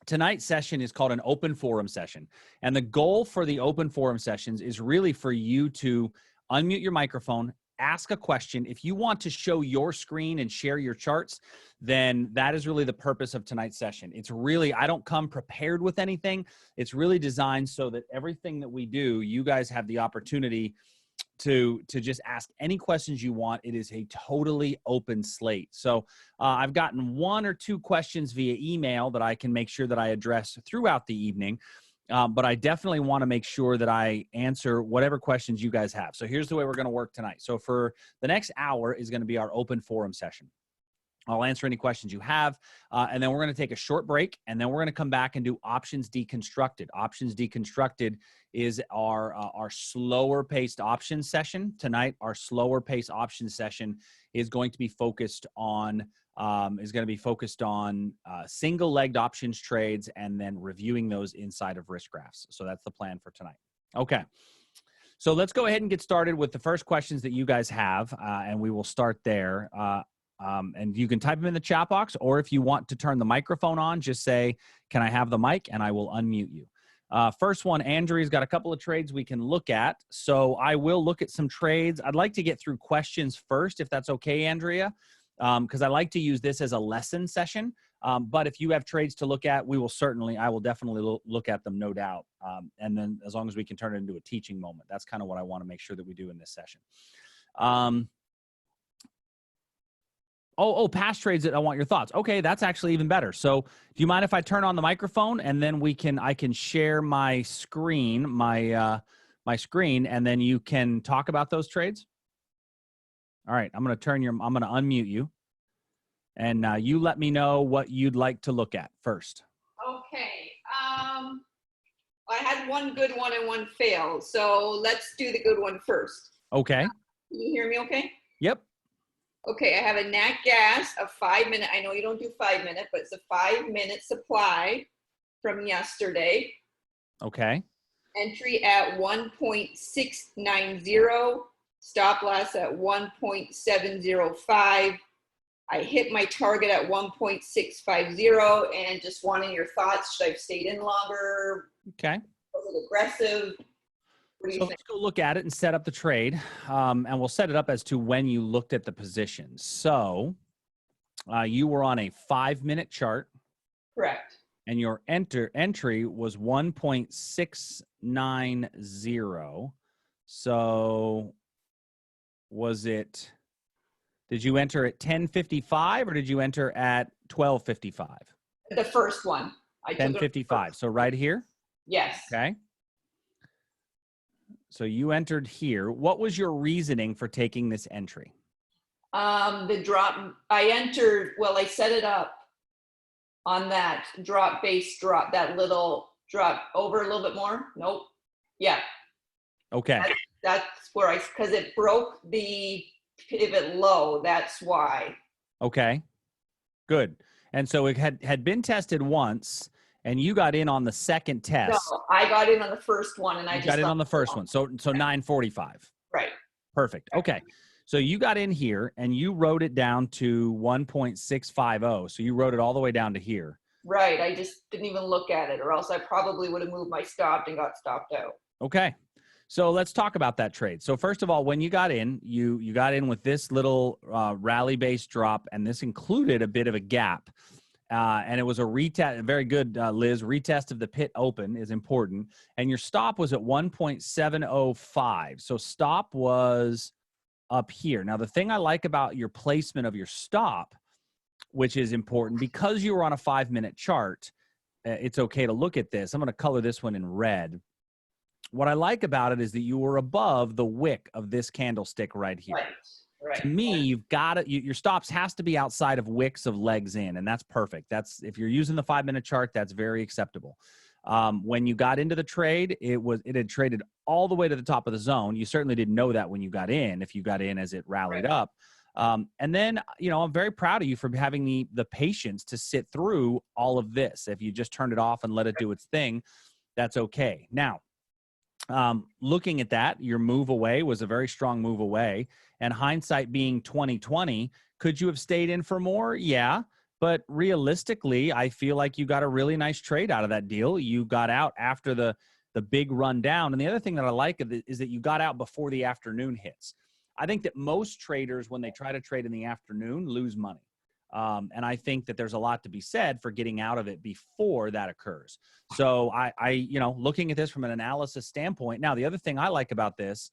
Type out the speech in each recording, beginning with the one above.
Tonight's session is called an open forum session. And the goal for the open forum sessions is really for you to unmute your microphone, ask a question. If you want to show your screen and share your charts, then that is really the purpose of tonight's session. It's really, I don't come prepared with anything. It's really designed so that everything that we do, you guys have the opportunity to just ask any questions you want. It is a totally open slate. So I've gotten 1 or 2 questions via email that I can make sure that I address throughout the evening. But I definitely want to make sure that I answer whatever questions you guys have. So here's the way we're going to work tonight. So for the next hour is going to be our open forum session. I'll answer any questions you have, and then we're going to take a short break, and then we're going to come back and do Options Deconstructed. Options Deconstructed is our slower paced options session. Tonight, our slower paced options session is going to be focused on single-legged options trades and then reviewing those inside of risk graphs. So that's the plan for tonight. Okay. So let's go ahead and get started with the first questions that you guys have, and we will start there. And you can type them in the chat box, or if you want to turn the microphone on, just say, can I have the mic? And I will unmute you. First one, Andrea's got a couple of trades we can look at. So I will look at some trades. I'd like to get through questions first, if that's okay, Andrea, because I like to use this as a lesson session. But if you have trades to look at, I will definitely look at them, no doubt. And then as long as we can turn it into a teaching moment, that's kind of what I want to make sure that we do in this session. Oh, past trades that I want your thoughts. Okay, that's actually even better. So do you mind if I turn on the microphone and then I can share my screen, my screen, and then you can talk about those trades? All right, I'm going to unmute you, and you let me know what you'd like to look at first. Okay. I had one good one and one failed. So let's do the good one first. Okay. Can you hear me okay? Yep. Okay, I have a nat gas of 5 minute. I know you don't do 5 minute, but it's a 5-minute supply from yesterday. Okay. Entry at 1.690, stop loss at 1.705. I hit my target at 1.650, and just wanting your thoughts. Should I have stayed in longer? Okay. Was it aggressive? So let's go look at it and set up the trade, and we'll set it up as to when you looked at the positions. So you were on a 5-minute chart. Correct. And your entry was 1.690. So did you enter at 10:55 or did you enter at 12:55? The first one. 10:55. So right here? Yes. Okay. So you entered here. What was your reasoning for taking this entry? The drop, I set it up on that base drop, that little drop over a little bit more. Nope. Yeah. Okay. That's where because it broke the pivot low. That's why. Okay. Good. And so it had been tested once, and you got in on the second test. No, I got in on the first one, and I just got in on the first one. So 9:45. Right. Perfect. Okay. So you got in here and you wrote it down to 1.650. So you wrote it all the way down to here. Right. I just didn't even look at it, or else I probably would have moved my stop and got stopped out. Okay. So let's talk about that trade. So first of all, when you got in, you got in with this little rally-based drop, and this included a bit of a gap. And it was a retest, very good, Liz, retest of the pit open is important. And your stop was at 1.705. So stop was up here. Now, the thing I like about your placement of your stop, which is important, because you were on a 5-minute chart, it's okay to look at this. I'm going to color this one in red. What I like about it is that you were above the wick of this candlestick right here. Right. To me, you've got it. Your stops has to be outside of wicks of legs in, and that's perfect. That's, if you're using the 5-minute chart, that's very acceptable. When you got into the trade, it had traded all the way to the top of the zone. You certainly didn't know that when you got in, if you got in as it rallied up. And then, I'm very proud of you for having the patience to sit through all of this. If you just turned it off and let it do its thing, that's okay. Now, looking at that, your move away was a very strong move away, and hindsight being 2020, could you have stayed in for more? Yeah. But realistically, I feel like you got a really nice trade out of that deal. You got out after the big run down. And the other thing that I like is that you got out before the afternoon hits. I think that most traders, when they try to trade in the afternoon, lose money. And I think that there's a lot to be said for getting out of it before that occurs. So you know, looking at this from an analysis standpoint. Now, the other thing I like about this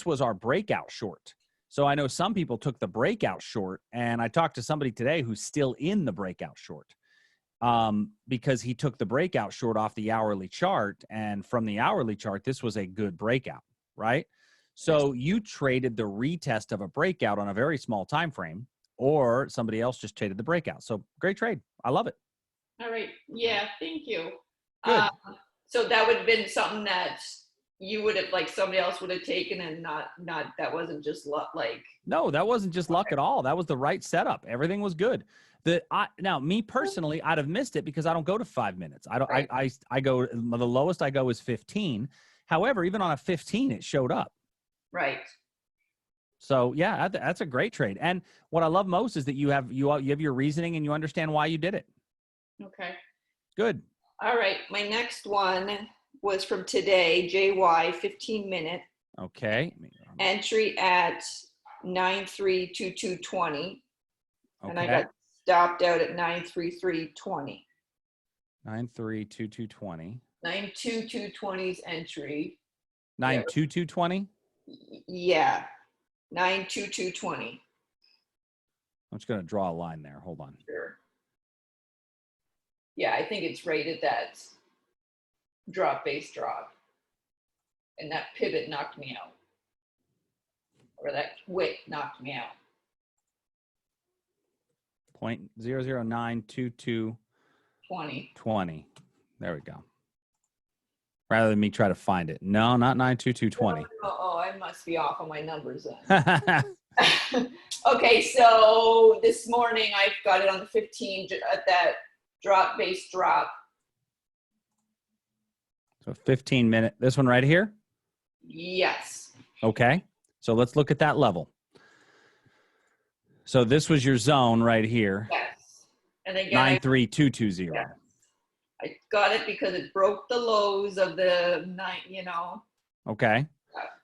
was our breakout short. So I know some people took the breakout short, and I talked to somebody today who's still in the breakout short because he took the breakout short off the hourly chart. And from the hourly chart, this was a good breakout, right? So you traded the retest of a breakout on a very small time frame, or somebody else just traded the breakout. So great trade. I love it. All right. Yeah, thank you. Good. So that would have been something that you would have, like, somebody else would have taken, and not that wasn't just luck. Like, no, that wasn't just luck at all. That was the right setup. Everything was good. Now, me personally, I'd have missed it because I don't go to 5 minutes. I don't. Right. I go, the lowest I go is 15. However, even on a 15, it showed up. Right. So yeah, that's a great trade. And what I love most is that you have your reasoning and you understand why you did it. Okay. Good. All right. My next one was from today, JY, 15-minute. Okay. Entry at 9/3/2220. Okay. And I got stopped out at 9/33/20. 9/3/2220. 9/22/20's entry. 9/22/20? Yeah. 9/22/20. I'm just going to draw a line there. Hold on. Sure. Yeah, I think it's right at that base drop. And that pivot knocked me out. Or that wick knocked me out. 0.0092220. 20. There we go. Rather than me try to find it. No, not 9/22/20. Oh, I must be off on my numbers then. Okay, so this morning I've got it on the 15 at that base drop. So 15-minute, this one right here? Yes. Okay, so let's look at that level. So this was your zone right here. Yes. And again, 9/3/220. Yes. I got it because it broke the lows of the night, you know. Okay.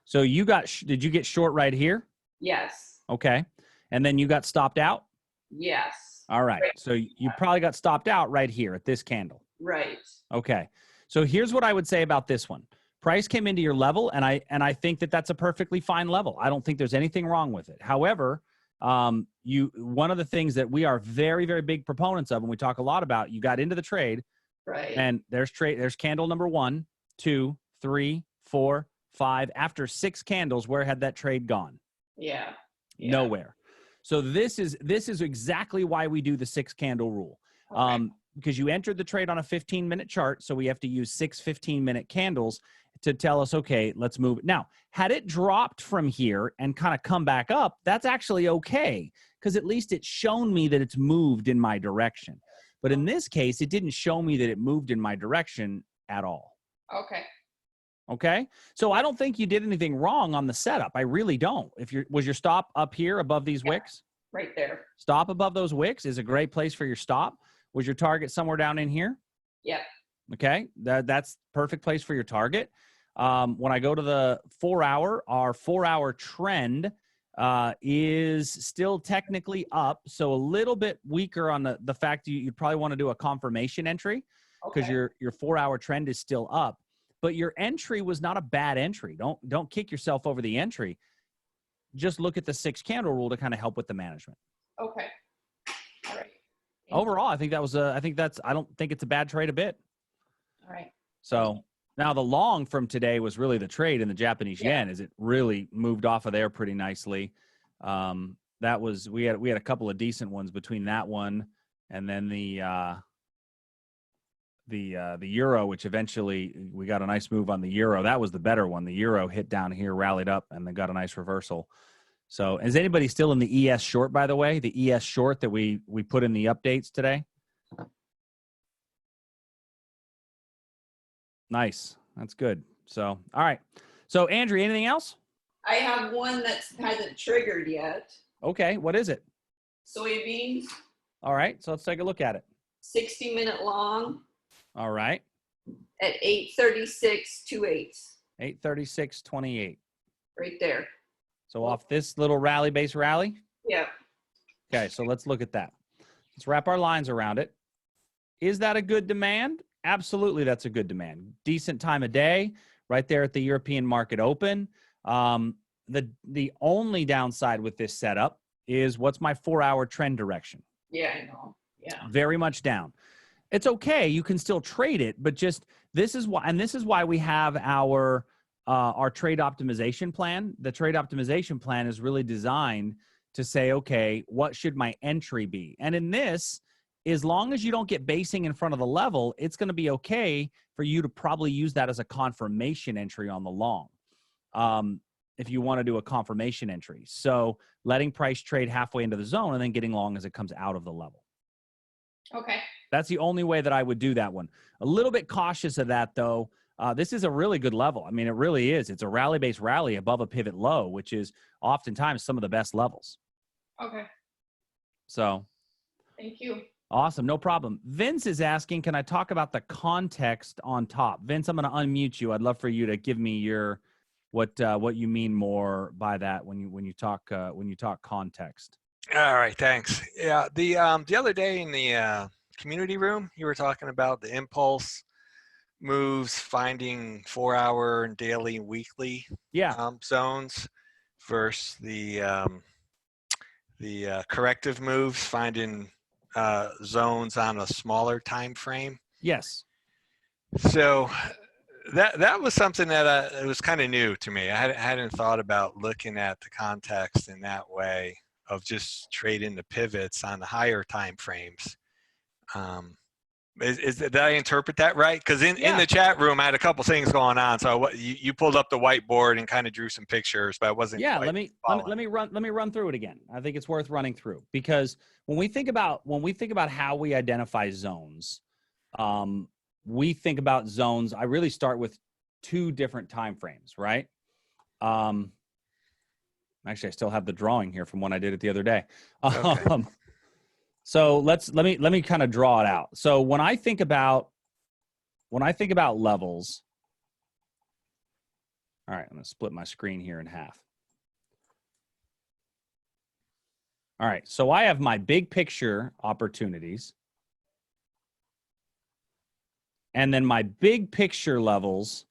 So did you get short right here? Yes. Okay. And then you got stopped out? Yes. All right. So you probably got stopped out right here at this candle. Right. Okay. So here's what I would say about this one. Price came into your level, and I think that that's a perfectly fine level. I don't think there's anything wrong with it. However, one of the things that we are very, very big proponents of, and we talk a lot about, you got into the trade, right? And there's candle number 1, 2, 3, 4, 5. After 6 candles, where had that trade gone? Yeah. Nowhere. So this is exactly why we do the 6 candle rule. Okay. Because you entered the trade on a 15-minute chart, so we have to use 6 15-minute candles to tell us, okay, let's move it. Now, had it dropped from here and kind of come back up, that's actually okay, because at least it's shown me that it's moved in my direction. But in this case, it didn't show me that it moved in my direction at all. Okay. Okay. So I don't think you did anything wrong on the setup. I really don't. Was your stop up here above these wicks? Right there. Stop above those wicks is a great place for your stop. Was your target somewhere down in here? Yep. Okay. That's perfect place for your target. When I go to the 4-hour, our 4-hour trend is still technically up. So a little bit weaker on the fact you'd probably want to do a confirmation entry because your 4-hour trend is still up. But your entry was not a bad entry. Don't kick yourself over the entry. Just look at the 6 candle rule to kind of help with the management. Okay. All right. Overall, I think I don't think it's a bad trade a bit. All right. So now the long from today was really the trade in the Japanese yen, as it really moved off of there pretty nicely. We had a couple of decent ones between that one and then the euro, which eventually we got a nice move on the euro. That was the better one. The euro hit down here, rallied up, and then got a nice reversal. So is anybody still in the ES short, by the way? The ES short that we put in the updates today? Nice. That's good. So, all right. So, Andrew, anything else? I have one that hasn't triggered yet. Okay. What is it? Soybeans. All right, so let's take a look at it. 60-minute long All right, at 8:36.28. 836.28. Right there. So off this little rally-based rally. Yeah. Okay, so let's look at that. Let's wrap our lines around it. Is that a good demand? Absolutely, that's a good demand. Decent time of day, right there at the European market open. The only downside with this setup is what's my 4-hour trend direction? Yeah, I know. Yeah. Very much down. It's okay. You can still trade it, but just this is why we have our trade optimization plan. The trade optimization plan is really designed to say, okay, what should my entry be? And in this, as long as you don't get basing in front of the level, it's going to be okay for you to probably use that as a confirmation entry on the long. If you want to do a confirmation entry. So letting price trade halfway into the zone and then getting long as it comes out of the level. Okay. That's the only way that I would do that one. A little bit cautious of that, though. This is a really good level. I mean, it really is. It's a rally-based rally above a pivot low, which is oftentimes some of the best levels. Okay. So. Thank you. Awesome. No problem. Vince is asking, can I talk about the context on top? Vince, I'm going to unmute you. I'd love for you to give me your what you mean more by that when you talk context. All right, thanks. Yeah, the other day in the community room, you were talking about the impulse moves, finding 4-hour and daily and weekly zones versus the corrective moves, finding zones on a smaller time frame. Yes. So that was something that it was kind of new to me. I hadn't thought about looking at the context in that way of just trading the pivots on the higher time frames. Did I interpret that right? Because in the chat room, I had a couple things going on. So you pulled up the whiteboard and kind of drew some pictures, but I wasn't. Yeah, let me run through it again. I think it's worth running through because when we think about how we identify zones, we think about zones. I really start with 2 different time frames, right? Actually, I still have the drawing here from when I did it the other day. Okay. So let me kind of draw it out. So when I think about levels, all right, I'm going to split my screen here in half. All right, so I have my big picture opportunities. And then my big picture levels,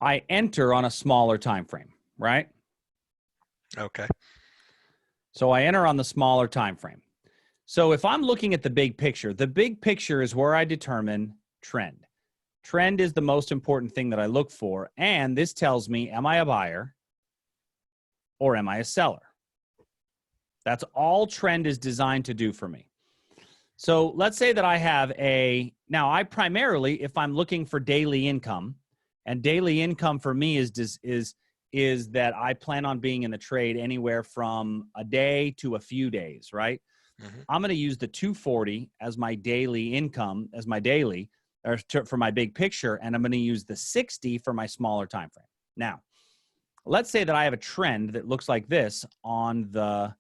I enter on a smaller time frame, right? Okay. So I enter on the smaller time frame. So if I'm looking at the big picture is where I determine trend. Trend is the most important thing that I look for. And this tells me, am I a buyer or am I a seller? That's all trend is designed to do for me. So let's say that I have now I primarily, if I'm looking for daily income, and daily income for me is that I plan on being in the trade anywhere from a day to a few days, right? Mm-hmm. I'm going to use the 240 as my daily income, as my daily, or for my big picture, and I'm going to use the 60 for my smaller time frame. Now, let's say that I have a trend that looks like this on the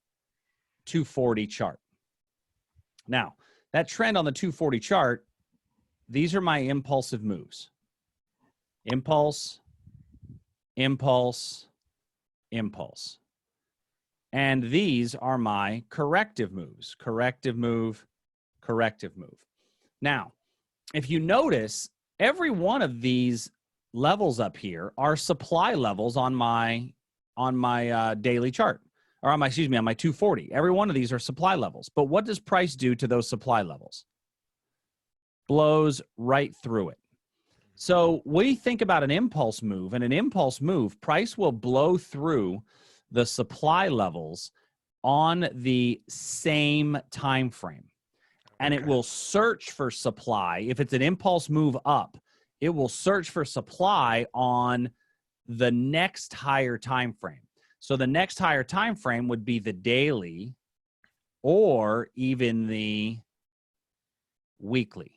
240 chart. Now, that trend on the 240 chart, these are my impulsive moves. Impulse, impulse, impulse. And these are my corrective moves. Corrective move, corrective move. Now, if you notice, every one of these levels up here are supply levels on my daily chart, or on my 240. Every one of these are supply levels. But what does price do to those supply levels? Blows right through it. So we think about an impulse move, and an impulse move, price will blow through the supply levels on the same time frame. And it will search for supply. If it's an impulse move up, it will search for supply on the next higher time frame. So the next higher time frame would be the daily or even the weekly.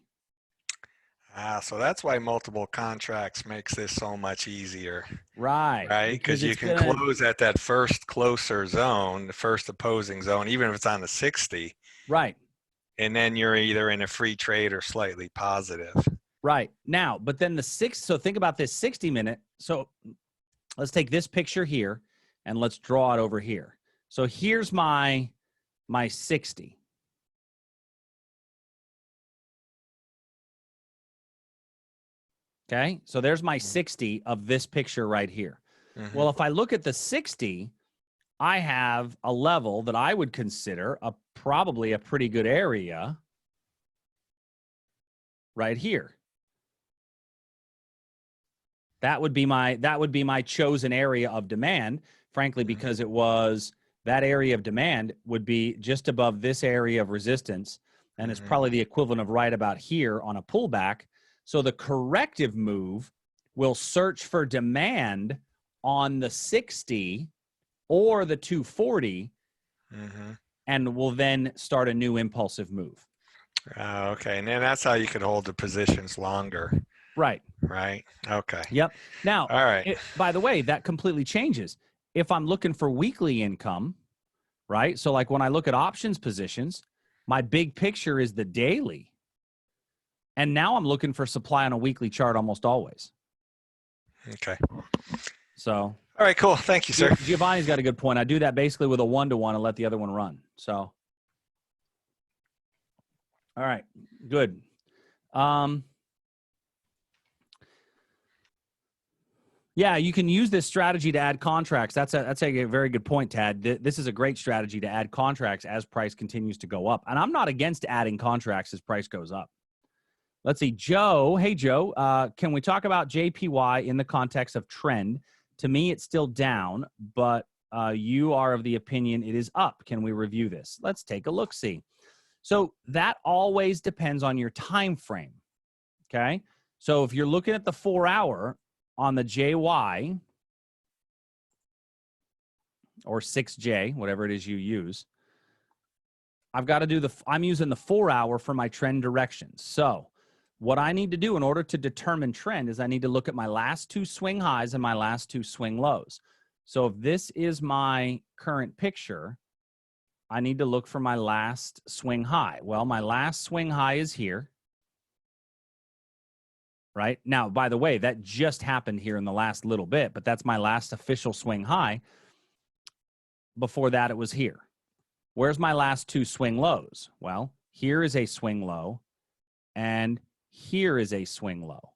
So that's why multiple contracts makes this so much easier. Right. Right? Because you can close at that first closer zone, the first opposing zone, even if it's on the 60. Right. and then you're either in a free trade or slightly positive. Right. Now, but then so think about this 60-minute. So let's take this picture here and let's draw it over here. So here's my 60. Okay, so there's my 60 of this picture right here. Mm-hmm. Well, if I look at the 60, I have a level that I would consider probably a pretty good area right here. That would be my chosen area of demand, frankly, because it was that area of demand would be just above this area of resistance, and it's probably the equivalent of right about here on a pullback. So the corrective move will search for demand on the 60 or the 240, and will then start a new impulsive move. Okay, and then that's how you could hold the positions longer. Right. Right. Okay. Yep. Now, all right. By the way, that completely changes. If I'm looking for weekly income, right? So like when I look at options positions, my big picture is the daily. And now I'm looking for supply on a weekly chart almost always. Okay. So. All right, cool. Thank you, sir. Giovanni's got a good point. I do that basically with a 1-to-1 and let the other one run. So. All right. Good. Yeah, you can use this strategy to add contracts. That's a very good point, Tad. This is a great strategy to add contracts as price continues to go up. And I'm not against adding contracts as price goes up. Let's see, Joe. Hey, Joe, can we talk about JPY in the context of trend? To me, it's still down, but you are of the opinion it is up. Can we review this? Let's take a look-see. So that always depends on your time frame, okay? So if you're looking at the 4-hour on the JY or 6J, whatever it is you use, I've got to do I'm using the 4-hour for my trend directions. So what I need to do in order to determine trend is I need to look at my last 2 swing highs and my last 2 swing lows. So if this is my current picture, I need to look for my last swing high. Well, my last swing high is here. Right? Now, by the way, that just happened here in the last little bit, but that's my last official swing high. Before that, it was here. Where's my last 2 swing lows? Well, here is a swing low, and here is a swing low.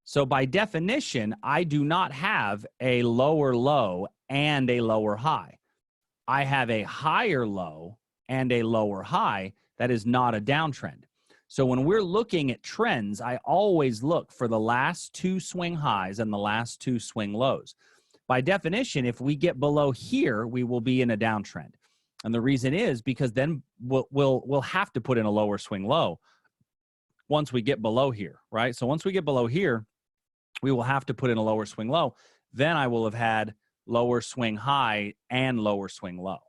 So by definition, I do not have a lower low and a lower high. I have a higher low and a lower high. That is not a downtrend. So when we're looking at trends, I always look for the last 2 swing highs and the last 2 swing lows. By definition, if we get below here, we will be in a downtrend. And the reason is because then we'll have to put in a lower swing low once we get below here, right? So once we get below here, we will have to put in a lower swing low. Then I will have had lower swing high and lower swing low.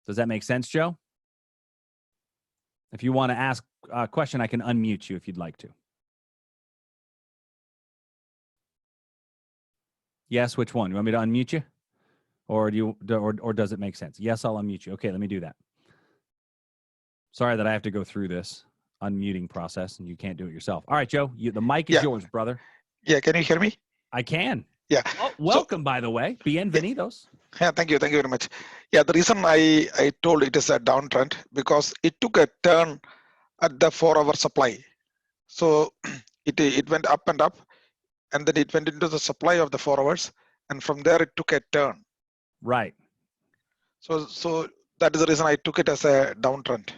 Does that make sense, Joe? If you want to ask a question, I can unmute you if you'd like to. Yes, which one? You want me to unmute you? Or does it make sense? Yes, I'll unmute you. Okay, let me do that. Sorry that I have to go through this unmuting process and you can't do it yourself. All right, Joe, the mic is yours, brother. Yeah, can you hear me? I can. Yeah. Oh, welcome, by the way. Bienvenidos. Yeah, thank you very much. Yeah, the reason I told it is a downtrend because it took a turn at the 4-hour supply. So it went up and up, and then it went into the supply of the 4 hours, and from there it took a turn. Right. So that is the reason I took it as a downtrend.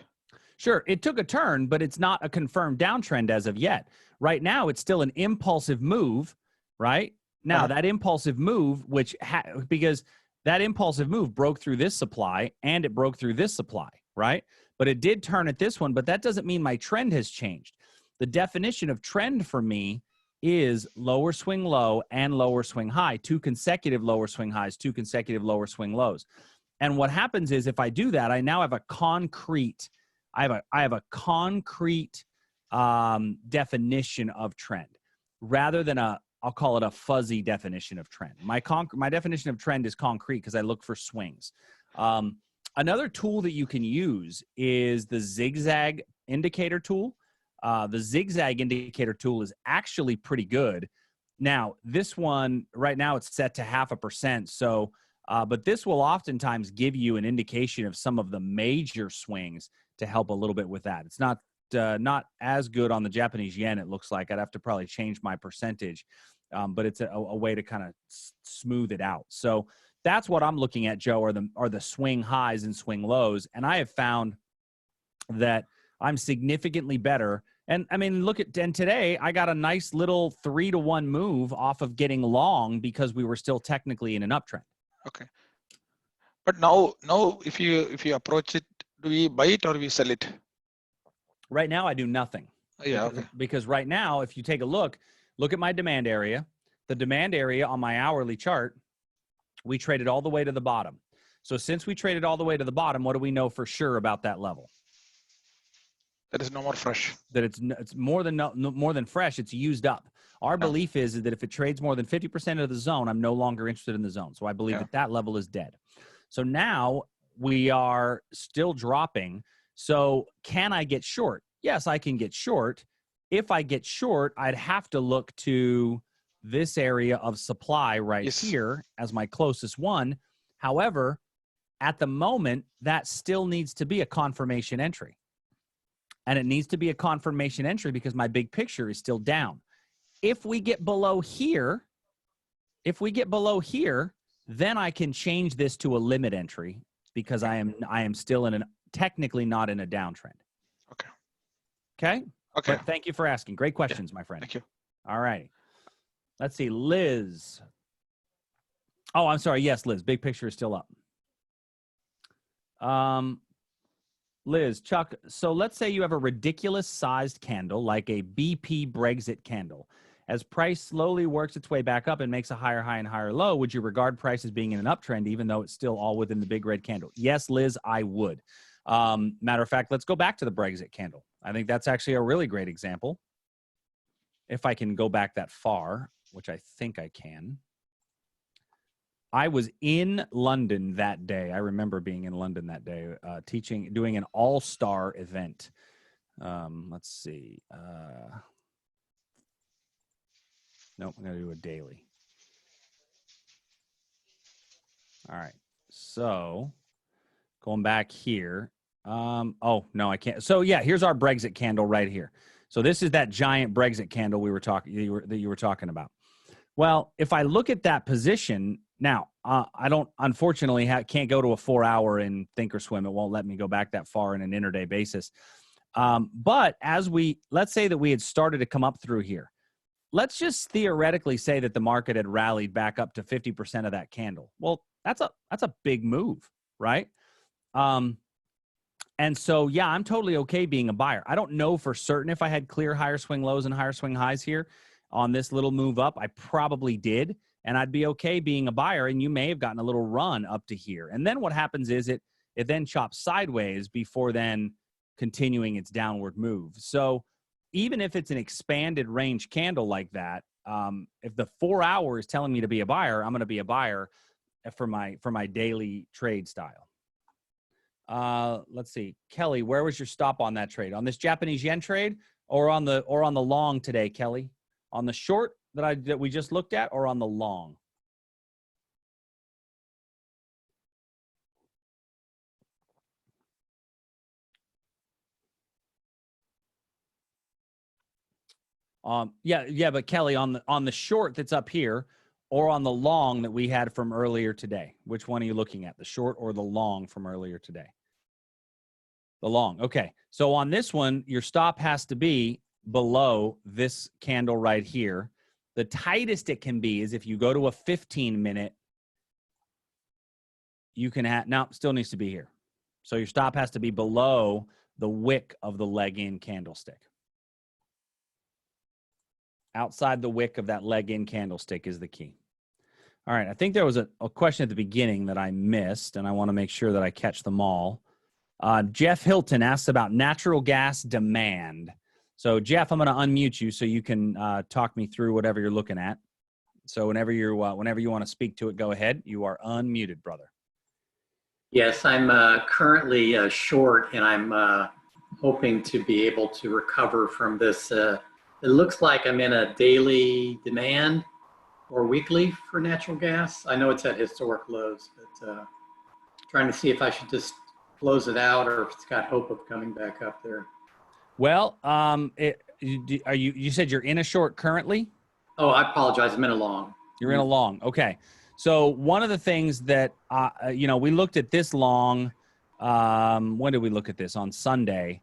Sure, it took a turn, but it's not a confirmed downtrend as of yet. Right now, it's still an impulsive move, right? Now, that impulsive move, because that impulsive move broke through this supply and it broke through this supply, right? But it did turn at this one, but that doesn't mean my trend has changed. The definition of trend for me is lower swing low and lower swing high, 2 consecutive lower swing highs, 2 consecutive lower swing lows. And what happens is if I do that, I now have a concrete definition of trend rather than I'll call it a fuzzy definition of trend. My definition of trend is concrete because I look for swings. Another tool that you can use is the zigzag indicator tool. The zigzag indicator tool is actually pretty good. Now, this one, right now, it's set to 0.5%. So, but this will oftentimes give you an indication of some of the major swings to help a little bit with that. It's not as good on the Japanese yen, it looks like. I'd have to probably change my percentage, but it's a way to kind of smooth it out. So that's what I'm looking at, Joe, are the swing highs and swing lows. And I have found that I'm significantly better. And I mean, and today I got a nice little 3-to-1 move off of getting long because we were still technically in an uptrend. Okay. But now if you approach it, do we buy it or we sell it? Right now I do nothing. Yeah. Because right now, if you take a look at my demand area, the demand area on my hourly chart, we traded all the way to the bottom. So since we traded all the way to the bottom, what do we know for sure about that level? That is no more fresh. That it's more than fresh. It's used up. Our belief is that if it trades more than 50% of the zone, I'm no longer interested in the zone. So I believe that level is dead. So now we are still dropping. So can I get short? Yes, I can get short. If I get short, I'd have to look to this area of supply right here as my closest one. However, at the moment, that still needs to be a confirmation entry. And it needs to be a confirmation entry because my big picture is still down. If we get below here, then I can change this to a limit entry because I am still technically not in a downtrend. Okay. But thank you for asking. Great questions, my friend. Thank you. All right. Let's see. Liz. Oh, I'm sorry. Yes, Liz. Big picture is still up. Liz, Chuck, so let's say you have a ridiculous sized candle like a BP Brexit candle. As price slowly works its way back up and makes a higher high and higher low, would you regard price as being in an uptrend even though it's still all within the big red candle? Yes, Liz, I would. Matter of fact, let's go back to the Brexit candle. I think that's actually a really great example. If I can go back that far, which I think I can. I was in London that day. I remember being in London that day, doing an all-star event. Let's see. Nope, I'm going to do a daily. All right. So going back here. Oh, no, I can't. So, yeah, here's our Brexit candle right here. So this is that giant Brexit candle that you were talking about. Well, if I look at that position now, I don't, unfortunately, can't go to a 4-hour in Thinkorswim. It won't let me go back that far in an intraday basis. But let's say that we had started to come up through here. Let's just theoretically say that the market had rallied back up to 50% of that candle. Well, that's a big move, right? And so, yeah, I'm totally okay being a buyer. I don't know for certain if I had clear higher swing lows and higher swing highs here on this little move up. I probably did, and I'd be okay being a buyer, and you may have gotten a little run up to here. And then what happens is it then chops sideways before then continuing its downward move. So even if it's an expanded range candle like that, if the 4-hour is telling me to be a buyer, I'm going to be a buyer for my daily trade style. Let's see, Kelly, where was your stop on that trade? On this Japanese yen trade, or on the long today, Kelly? On the short that we just looked at, or on the long? Yeah, but Kelly, on the short that's up here, or on the long that we had from earlier today, which one are you looking at? The short or the long from earlier today? The long. Okay. So on this one, your stop has to be below this candle right here. The tightest it can be is if you go to a 15-minute, you can have, now still needs to be here. So your stop has to be below the wick of the leg in candlestick. Outside the wick of that leg in candlestick is the key. All right. I think there was a question at the beginning that I missed, and I want to make sure that I catch them all. Jeff Hilton asks about natural gas demand. So, Jeff, I'm going to unmute you so you can talk me through whatever you're looking at. So, whenever you want to speak to it, go ahead. You are unmuted, brother. Yes, I'm currently short, and I'm hoping to be able to recover from this. It looks like I'm in a daily demand or weekly for natural gas. I know it's at historic lows, but trying to see if I should just close it out or if it's got hope of coming back up there. Well, you said you're in a short currently? Oh, I apologize. I'm in a long. You're in a long. Okay. So one of the things that, we looked at this long, when did we look at this? On Sunday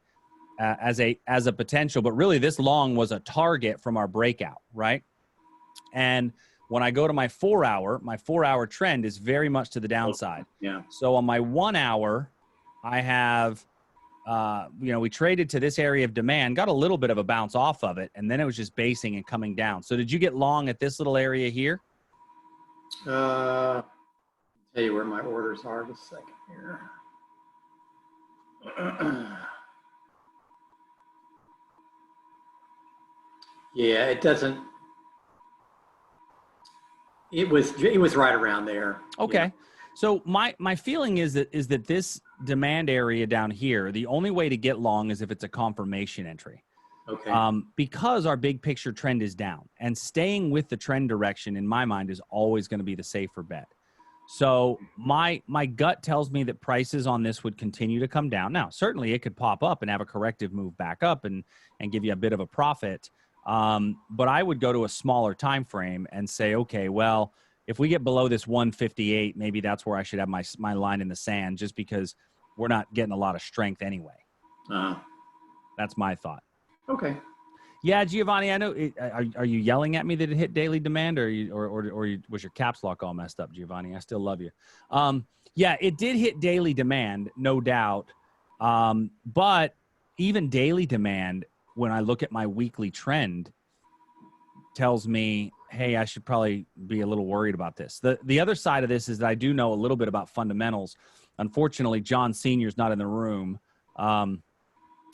as a potential, but really this long was a target from our breakout, right? And when I go to my 4-hour trend is very much to the downside. Yeah. So on my 1 hour, I have, we traded to this area of demand, got a little bit of a bounce off of it, and then it was just basing and coming down. So did you get long at this little area here? Tell you where my orders are just a second here. Yeah, it doesn't. It was right around there. Okay. Yeah. So my feeling is that this demand area down here, the only way to get long is if it's a confirmation entry. Okay. Because our big picture trend is down, and staying with the trend direction in my mind is always going to be the safer bet. So my gut tells me that prices on this would continue to come down. Now, certainly it could pop up and have a corrective move back up and give you a bit of a profit. But I would go to a smaller time frame and say, okay, well, if we get below this 158, maybe that's where I should have my line in the sand, just because we're not getting a lot of strength anyway. That's my thought. Okay. Yeah, Giovanni, I know. Are you yelling at me that it hit daily demand, or was your caps lock all messed up, Giovanni? I still love you. Yeah, it did hit daily demand, no doubt. But even daily demand, when I look at my weekly trend, tells me, hey, I should probably be a little worried about this. The other side of this is that I do know a little bit about fundamentals. Unfortunately, John Sr.'s not in the room.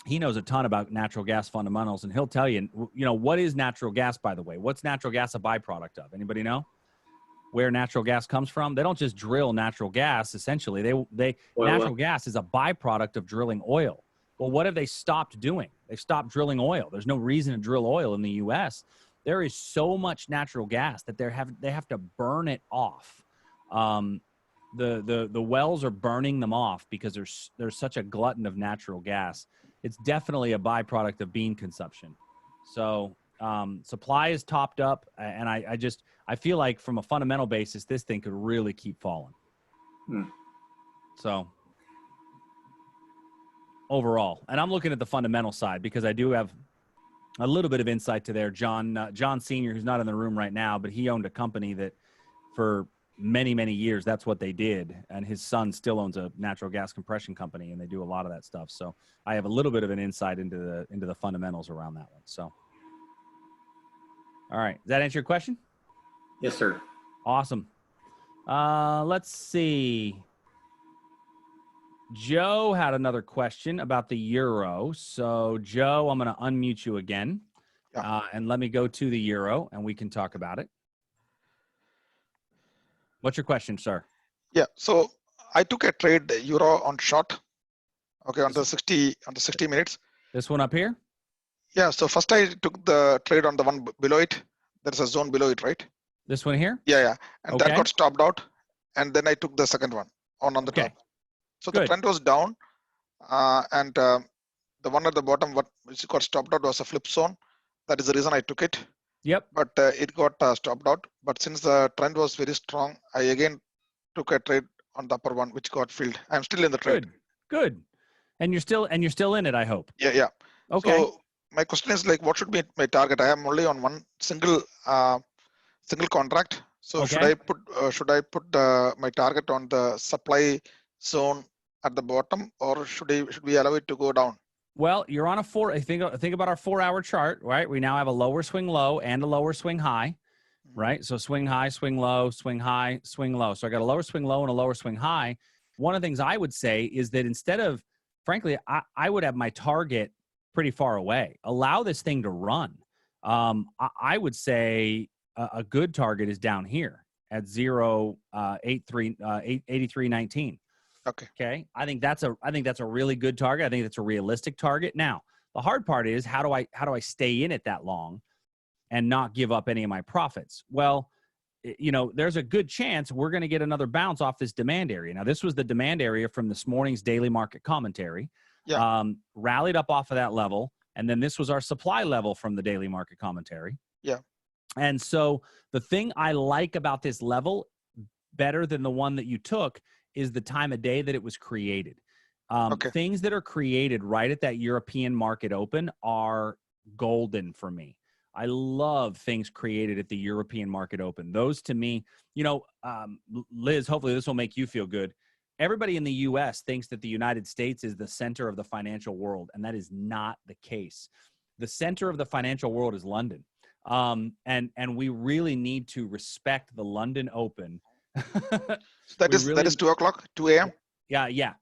He knows a ton about natural gas fundamentals, and he'll tell you, what is natural gas, by the way? What's natural gas a byproduct of? Anybody know where natural gas comes from? They don't just drill natural gas. Essentially, natural gas is a byproduct of drilling oil. Well, what have they stopped doing? They've stopped drilling oil. There's no reason to drill oil in the U.S. There is so much natural gas that they have to burn it off. The wells are burning them off because there's such a glutton of natural gas. It's definitely a byproduct of bean consumption. So supply is topped up, and I feel like from a fundamental basis, this thing could really keep falling. So overall, and I'm looking at the fundamental side because I do have a little bit of insight to there. John Sr., who's not in the room right now, but he owned a company that for many, many years, that's what they did. And his son still owns a natural gas compression company, and they do a lot of that stuff. So I have a little bit of an insight into the fundamentals around that one. So, all right. Does that answer your question? Yes, sir. Awesome. Let's see. Joe had another question about the euro. So Joe, I'm going to unmute you again. Yeah. And let me go to the euro and we can talk about it. What's your question, sir? Yeah, so I took a trade euro on short, okay, on the 60 minutes. This one up here? Yeah, so first I took the trade on the one below it. There's a zone below it, right? This one here? Yeah, and that got stopped out, and then I took the second one on the top. So the trend was down, and the one at the bottom, which got stopped out, was a flip zone. That is the reason I took it. Yep. But it got stopped out. But since the trend was very strong, I again took a trade on the upper one, which got filled. I'm still in the trade. Good. And you're still in it, I hope. Yeah. Okay. So my question is like, what should be my target? I am only on one single contract. So should I put my target on the supply zone at the bottom, or should we allow it to go down? Well, you're on think about our 4-hour chart, right? We now have a lower swing low and a lower swing high, right? So swing high, swing low, swing high, swing low. So I got a lower swing low and a lower swing high. One of the things I would say is that instead of, frankly, I would have my target pretty far away. Allow this thing to run. I would say a good target is down here at 83.19. Okay. Okay. I think that's a really good target. I think that's a realistic target. Now, the hard part is how do I stay in it that long and not give up any of my profits? Well, there's a good chance we're going to get another bounce off this demand area. Now, this was the demand area from this morning's daily market commentary. Yeah. Rallied up off of that level. And then this was our supply level from the daily market commentary. Yeah. And so the thing I like about this level better than the one that you took is the time of day that it was created. Things that are created right at that European market open are golden for me. I love things created at the European market open. Those to me, Liz, hopefully this will make you feel good. Everybody in the U.S. thinks that the United States is the center of the financial world, and that is not the case. The center of the financial world is London. And we really need to respect the London Open. So that is 2 o'clock, 2 a.m. Yeah.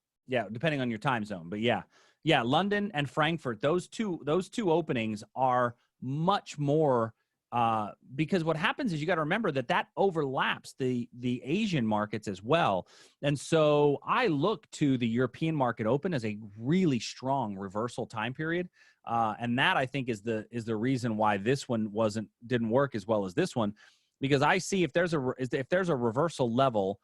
Depending on your time zone, but yeah. London and Frankfurt, those two openings are much more, because what happens is you got to remember that overlaps the Asian markets as well. And so I look to the European market open as a really strong reversal time period. And that I think is the reason why this one didn't work as well as this one, because I see if there's a reversal level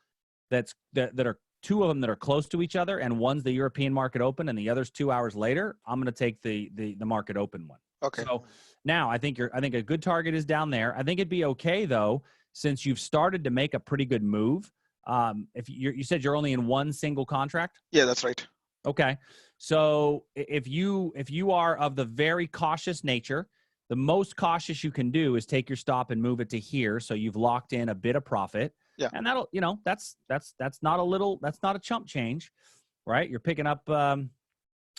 that are two of them that are close to each other, and one's the European market open and the other's 2 hours later, I'm going to take the market open one. Okay. So now I think a good target is down there. I think it'd be okay though, since you've started to make a pretty good move. If you said you're only in one single contract. Yeah, that's right. Okay. So if you are of the very cautious nature, the most cautious you can do is take your stop and move it to here. So you've locked in a bit of profit. Yeah. And that'll, that's not a chump change, right? You're picking up,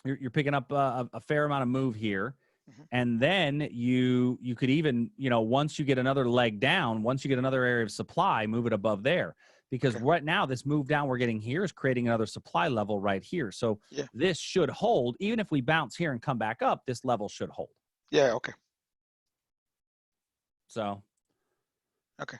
you're picking up a fair amount of move here. Mm-hmm. And then you could even, once you get another leg down, once you get another area of supply, move it above there. Because right now, this move down we're getting here is creating another supply level right here. So this should hold. Even if we bounce here and come back up, this level should hold. Yeah, okay. So. Okay.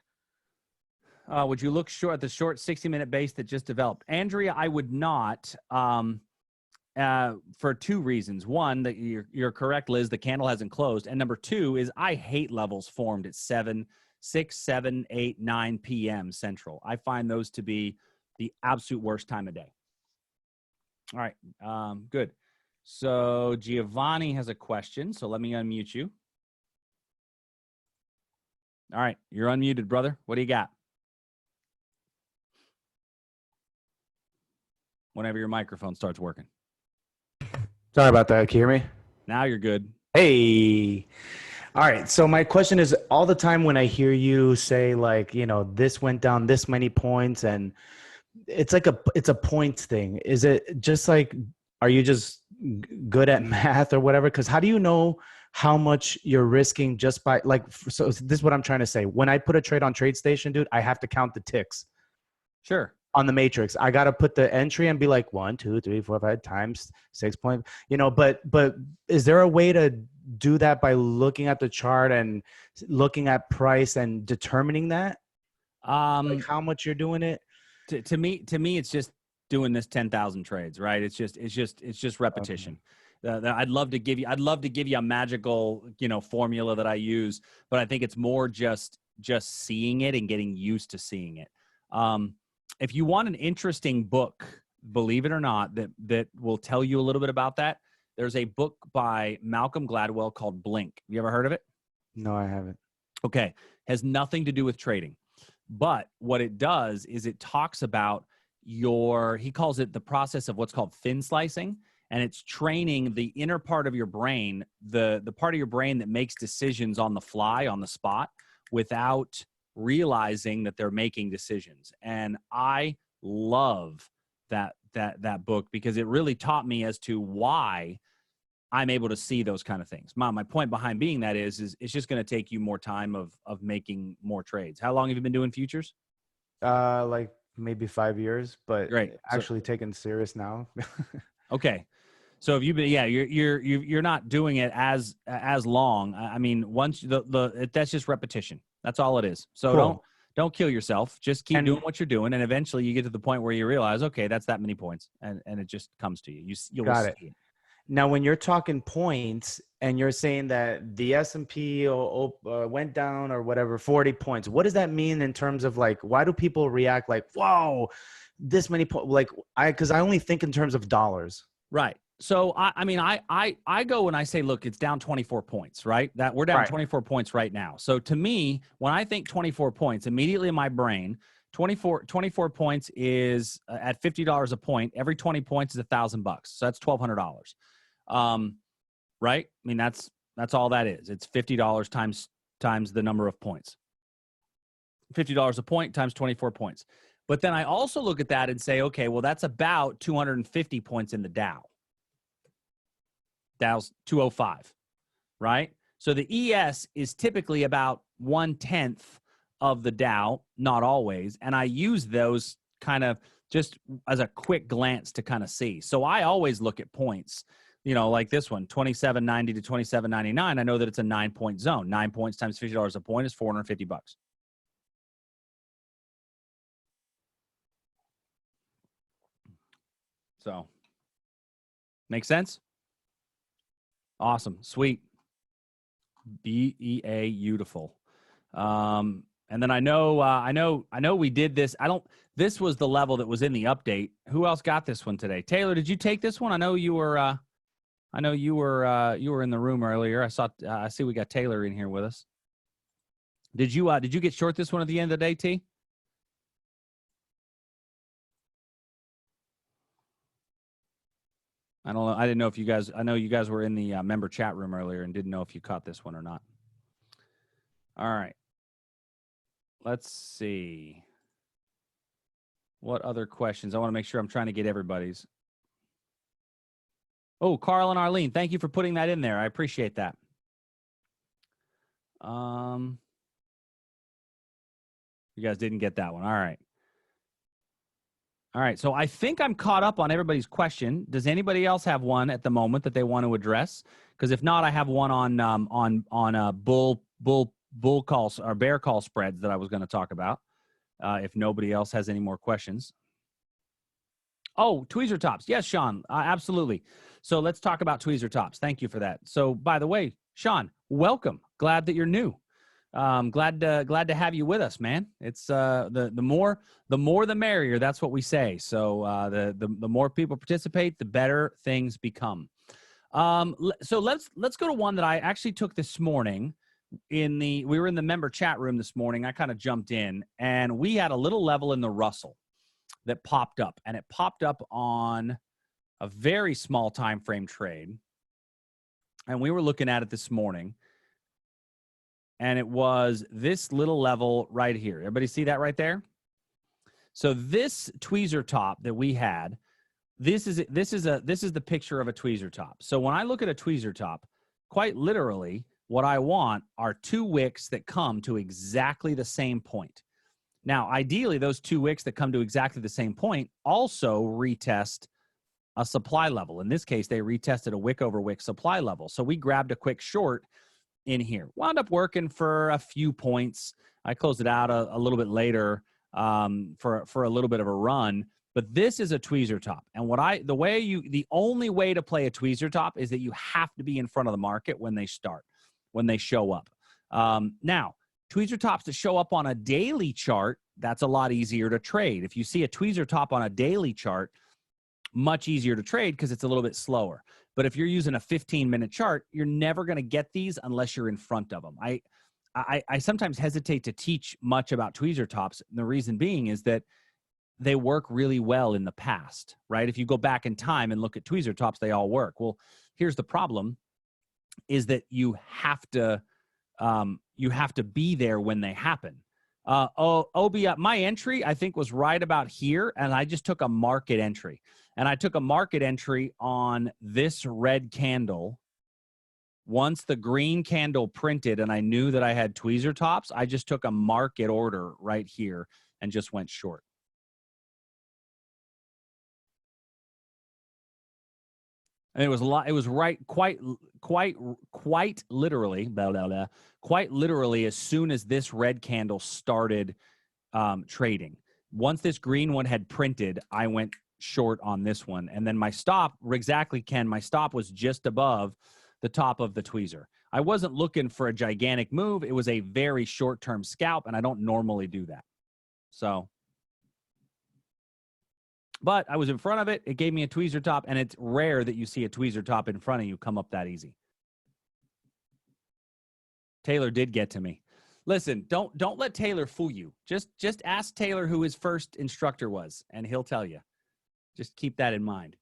Would you look at the short 60-minute base that just developed? Andrea, I would not, for two reasons. One, that you're correct, Liz, the candle hasn't closed. And number two is I hate levels formed at 6, 7, 8, 9 p.m. Central. I find those to be the absolute worst time of day. All right, good. So Giovanni has a question, so let me unmute you. All right, you're unmuted, brother. What do you got? Whenever your microphone starts working. Sorry about that. Can you hear me? Now you're good. Hey. All right. So my question is, all the time when I hear you say like, this went down this many points, and it's like it's a points thing. Is it just like, are you just good at math or whatever? Because how do you know how much you're risking just by so this is what I'm trying to say. When I put a trade on TradeStation, dude, I have to count the ticks. Sure. On the matrix, I got to put the entry and be like 1, 2, 3, 4, 5 times 6 point, but is there a way to do that by looking at the chart and looking at price and determining that? Like how much you're doing it? To me, it's just doing this 10,000 trades, right? It's just repetition. Okay. I'd love to give you a magical, formula that I use, but I think it's more just seeing it and getting used to seeing it. If you want an interesting book, believe it or not, that will tell you a little bit about that, there's a book by Malcolm Gladwell called Blink. Have you ever heard of it? No, I haven't. Okay. Has nothing to do with trading. But what it does is it talks about he calls it the process of what's called thin slicing. And it's training the inner part of your brain, the part of your brain that makes decisions on the fly, on the spot, without realizing that they're making decisions. And I love that book because it really taught me as to why I'm able to see those kind of things. My point behind being that is it's just going to take you more time of making more trades. How long have you been doing futures? Like maybe 5 years, but great. Actually taking serious now. Okay. So if you've been, you're not doing it as long. I mean, once that's just repetition. That's all it is. So cool. Don't kill yourself. Just keep doing what you're doing, and eventually you get to the point where you realize, okay, that's that many points, and it just comes to you. You'll Got see it. it. Now, when you're talking points and you're saying that the S&P went down or whatever, 40 points, what does that mean in terms of like, why do people react like, whoa, this many points? Like, because I only think in terms of dollars. Right. So I go and I say, look, it's down 24 points, right? That we're down 24 points right now. So to me, when I think 24 points, immediately in my brain, 24 points is at $50 a point. Every 20 points is $1,000. So that's $1,200. Right? I mean, that's all that is. It's $50 times the number of points. $50 a point times 24 points. But then I also look at that and say, okay, well, that's about 250 points in the Dow. Dow's 205, right? So the ES is typically about 1/10 of the Dow, not always. And I use those kind of just as a quick glance to kind of see. So I always look at points, like this one, 2790 to 2799. I know that it's a 9-point zone. 9 points times $50 a point is $450. So, make sense? Awesome. Sweet. BEA, beautiful. And then I know we did this. This was the level that was in the update. Who else got this one today? Taylor, did you take this one? I know you were in the room earlier. I see we got Taylor in here with us. Did you get short this one at the end of the day, T? I don't know. I didn't know if you guys, I know you guys were in the member chat room earlier and didn't know if you caught this one or not. All right. Let's see. What other questions? I want to make sure I'm trying to get everybody's. Oh, Carl and Arlene, thank you for putting that in there. I appreciate that. You guys didn't get that one. All right. All right, so I think I'm caught up on everybody's question. Does anybody else have one at the moment that they want to address? Because if not, I have one on bull calls or bear call spreads that I was going to talk about. If nobody else has any more questions. Oh, tweezer tops. Yes, Sean, absolutely. So let's talk about tweezer tops. Thank you for that. So by the way, Sean, welcome. Glad that you're new. Glad to have you with us, man. It's the more the merrier. That's what we say. So the more people participate, the better things become. So let's go to one that I actually took this morning. We were in the member chat room this morning. I kind of jumped in, and we had a little level in the Russell that popped up, and it popped up on a very small time frame trade, and we were looking at it this morning. And it was this little level right here. Everybody see that right there? So this tweezer top that we had, this is the picture of a tweezer top. So when I look at a tweezer top, quite literally, what I want are two wicks that come to exactly the same point. Now, ideally, those two wicks that come to exactly the same point also retest a supply level. In this case, they retested a wick over wick supply level. So we grabbed a quick short in here. Wound up working for a few points. I closed it out a little bit later for a little bit of a run. But this is a tweezer top. And the only way to play a tweezer top is that you have to be in front of the market when they show up. Now, tweezer tops that show up on a daily chart, that's a lot easier to trade. If you see a tweezer top on a daily chart, much easier to trade because it's a little bit slower. But if you're using a 15-minute chart, you're never going to get these unless you're in front of them. I sometimes hesitate to teach much about tweezer tops. And the reason being is that they work really well in the past, right? If you go back in time and look at tweezer tops, they all work. Well, here's the problem is that you have to be there when they happen. My entry, I think, was right about here, and I just took a market entry. And I took a market entry on this red candle. Once the green candle printed and I knew that I had tweezer tops, I just took a market order right here and just went short. And it was right quite literally, quite literally as soon as this red candle started trading. Once this green one had printed, I went short on this one. And then my stop, exactly, Ken, my stop was just above the top of the tweezer. I wasn't looking for a gigantic move. It was a very short-term scalp, and I don't normally do that. So, but I was in front of it. It gave me a tweezer top, and it's rare that you see a tweezer top in front of you come up that easy. Taylor did get to me. Listen, don't let Taylor fool you. Just ask Taylor who his first instructor was, and he'll tell you. Just keep that in mind.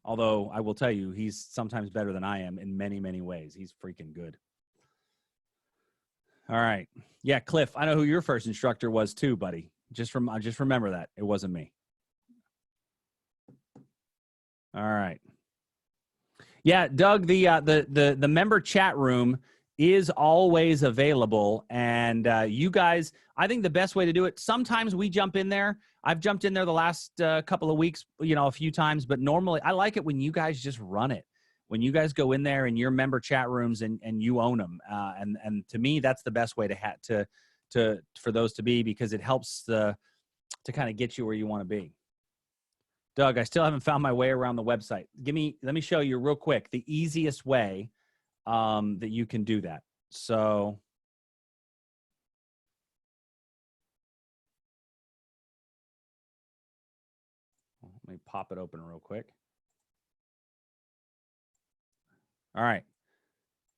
Although I will tell you, he's sometimes better than I am in many, many ways. He's freaking good. All right. Yeah, Cliff, I know who your first instructor was too, buddy. Just remember that. It wasn't me. All right. Yeah, Doug, the member chat room is always available. And you guys, I think the best way to do it, sometimes we jump in there. I've jumped in there the last couple of weeks, a few times, but normally I like it when you guys just run it. When you guys go in there in your member chat rooms and you own them. And to me, that's the best way for those to be, because it helps to kind of get you where you want to be. Doug, I still haven't found my way around the website. Let me show you real quick the easiest way that you can do that. So let me pop it open real quick. All right.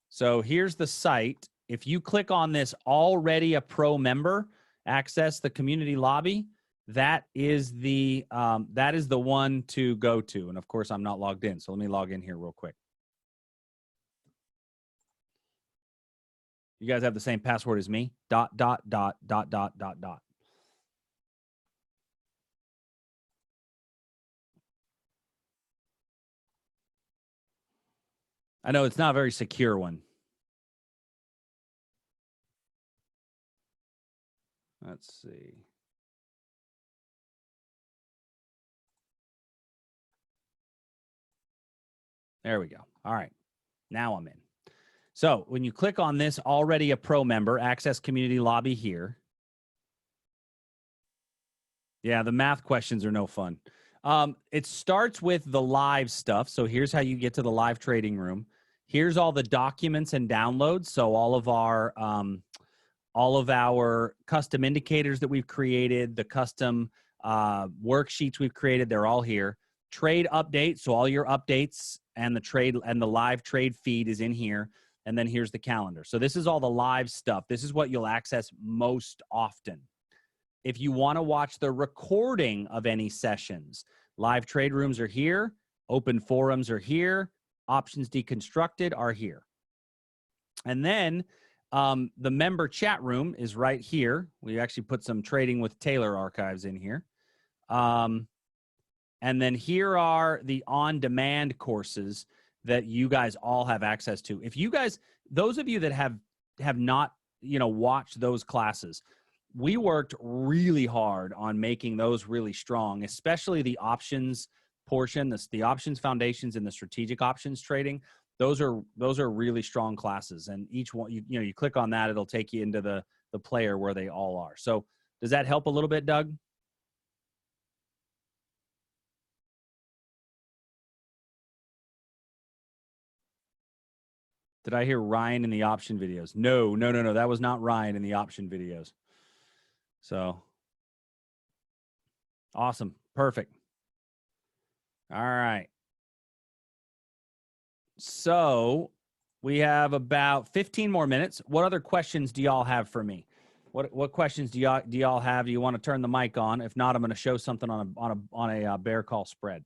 So here's the site. If you click on this already a pro member, access the community lobby, that is the one to go to. And of course, I'm not logged in. So let me log in here real quick. You guys have the same password as me. ... I know it's not a very secure one. Let's see. There we go. All right. Now I'm in. So when you click on this already a pro member, access community lobby here. Yeah, the math questions are no fun. It starts with the live stuff. So here's how you get to the live trading room. Here's all the documents and downloads. So all of our custom indicators that we've created, the custom worksheets we've created, they're all here. Trade updates. So all your updates and the trade and the live trade feed is in here. And then here's the calendar. So this is all the live stuff. This is what you'll access most often. If you want to watch the recording of any sessions, live trade rooms are here. Open forums are here. Options Deconstructed are here. And then the member chat room is right here. We actually put some Trading with Taylor archives in here. And then here are the on-demand courses that you guys all have access to. If you guys, those of you that have not, watched those classes, we worked really hard on making those really strong, especially the options portion, the options foundations and the strategic options trading. Those are really strong classes, and each one, you click on that, it'll take you into the player where they all are. So does that help a little bit, Doug? Did I hear Ryan in the option videos? No. That was not Ryan in the option videos. So awesome. Perfect. All right. So we have about 15 more minutes. What other questions do y'all have for me? What questions do y'all have? Do you want to turn the mic on? If not, I'm going to show something on a bear call spread.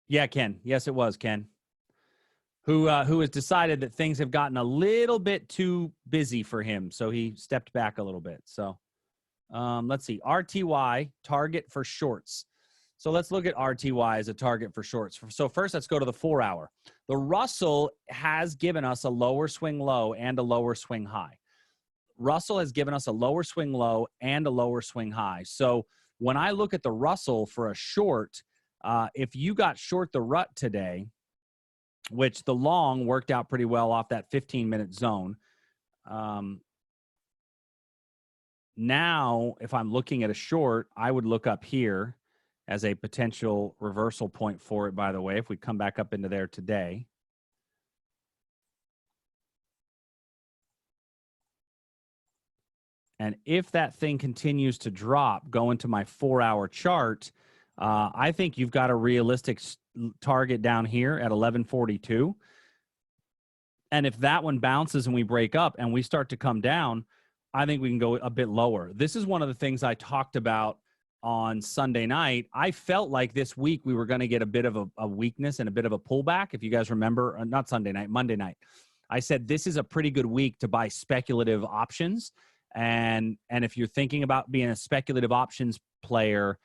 Yeah, Ken. Yes, it was Ken. Who has decided that things have gotten a little bit too busy for him, so he stepped back a little bit. So let's see. RTY, target for shorts. So let's look at RTY as a target for shorts. So first, let's go to the 4-hour. The Russell has given us a lower swing low and a lower swing high. Russell has given us a lower swing low and a lower swing high. So when I look at the Russell for a short, if you got short the rut today, which the long worked out pretty well off that 15-minute zone. now, if I'm looking at a short, I would look up here as a potential reversal point for it, by the way, if we come back up into there today. And if that thing continues to drop, go into my 4-hour chart, I think you've got a realistic target down here at 1142. And if that one bounces and we break up and we start to come down, I think we can go a bit lower. This is one of the things I talked about on Sunday night. I felt like this week we were going to get a bit of a weakness and a bit of a pullback. If you guys remember, not Sunday night, Monday night, I said this is a pretty good week to buy speculative options. And if you're thinking about being a speculative options player,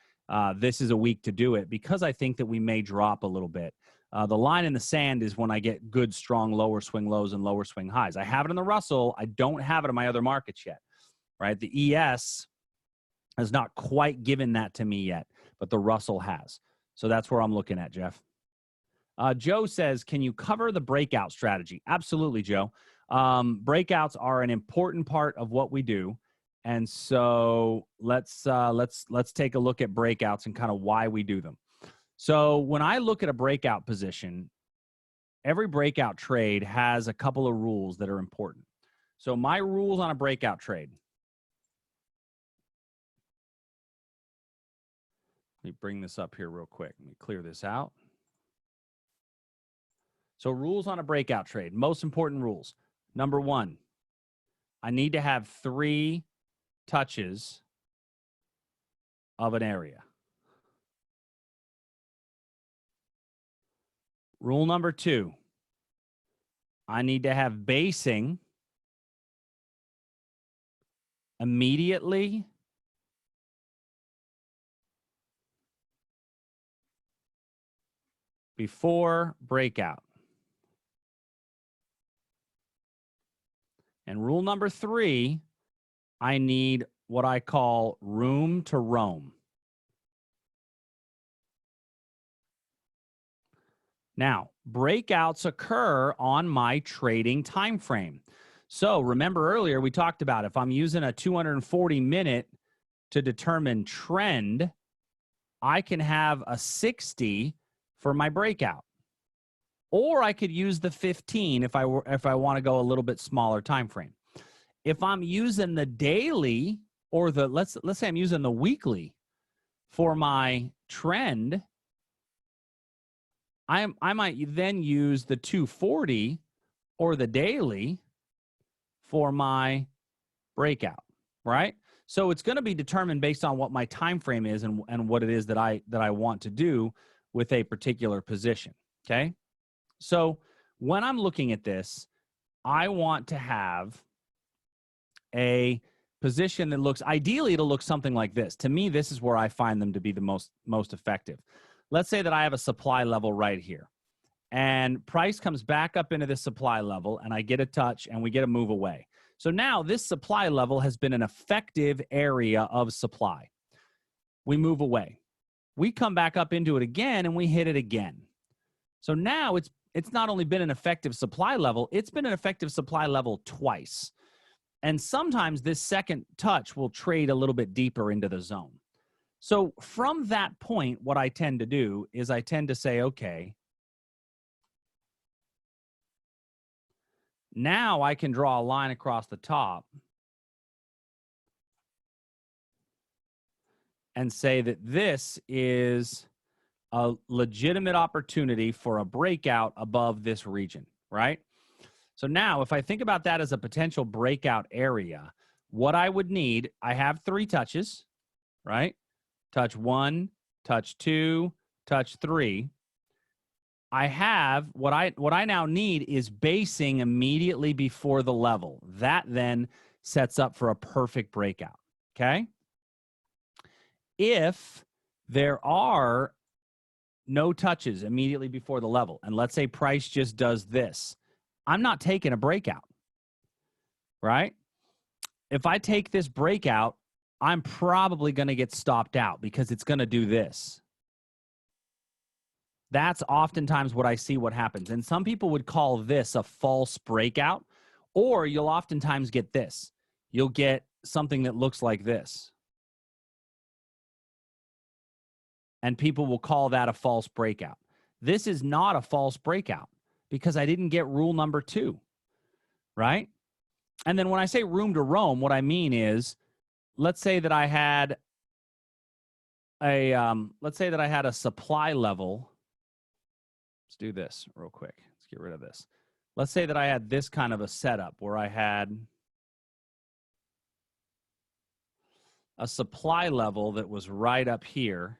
this is a week to do it, because I think that we may drop a little bit. The line in the sand is when I get good, strong lower swing lows and lower swing highs. I have it in the Russell. I don't have it in my other markets yet, right? The ES has not quite given that to me yet, but the Russell has. So that's where I'm looking at, Jeff. Joe says, can you cover the breakout strategy? Absolutely, Joe. Breakouts are an important part of what we do. And so let's take a look at breakouts and kind of why we do them. So when I look at a breakout position, every breakout trade has a couple of rules that are important. So my rules on a breakout trade. Let me bring this up here real quick. Let me clear this out. So rules on a breakout trade, most important rules. Number one, I need to have 3 touches of an area. Rule number 2, I need to have basing immediately before breakout. And rule number 3, I need what I call room to roam. Now, breakouts occur on my trading time frame. So remember earlier we talked about if I'm using a 240-minute to determine trend, I can have a 60 for my breakout. Or I could use the 15 if I want to go a little bit smaller time frame. If I'm using the daily or the let's say I'm using the weekly for my trend, I might then use the 240 or the daily for my breakout, right? So it's going to be determined based on what my time frame is and what it is that I want to do with a particular position, okay? So when I'm looking at this, I want to have a position that looks, ideally it'll look something like this. To me, this is where I find them to be the most effective. Let's say that I have a supply level right here and price comes back up into the supply level and I get a touch and we get a move away. So now this supply level has been an effective area of supply. We move away. We come back up into it again and we hit it again. So now it's not only been an effective supply level, it's been an effective supply level twice. And sometimes this second touch will trade a little bit deeper into the zone. So from that point, what I tend to do is I tend to say, okay, now I can draw a line across the top and say that this is a legitimate opportunity for a breakout above this region, right? So now if I think about that as a potential breakout area, what I would need, I have 3 touches, right? Touch 1, touch 2, touch 3. I have what I now need is basing immediately before the level. That then sets up for a perfect breakout, okay? If there are no touches immediately before the level, and let's say price just does this, I'm not taking a breakout, right? If I take this breakout, I'm probably going to get stopped out because it's going to do this. That's oftentimes what I see what happens. And some people would call this a false breakout, or you'll oftentimes get this. you'll get something that looks like this. And people will call that a false breakout. This is not a false breakout because I didn't get rule number 2, right? And then when I say room to roam, what I mean is, let's say that I had a supply level. Let's do this real quick. Let's get rid of this. Let's say that I had this kind of a setup where I had a supply level that was right up here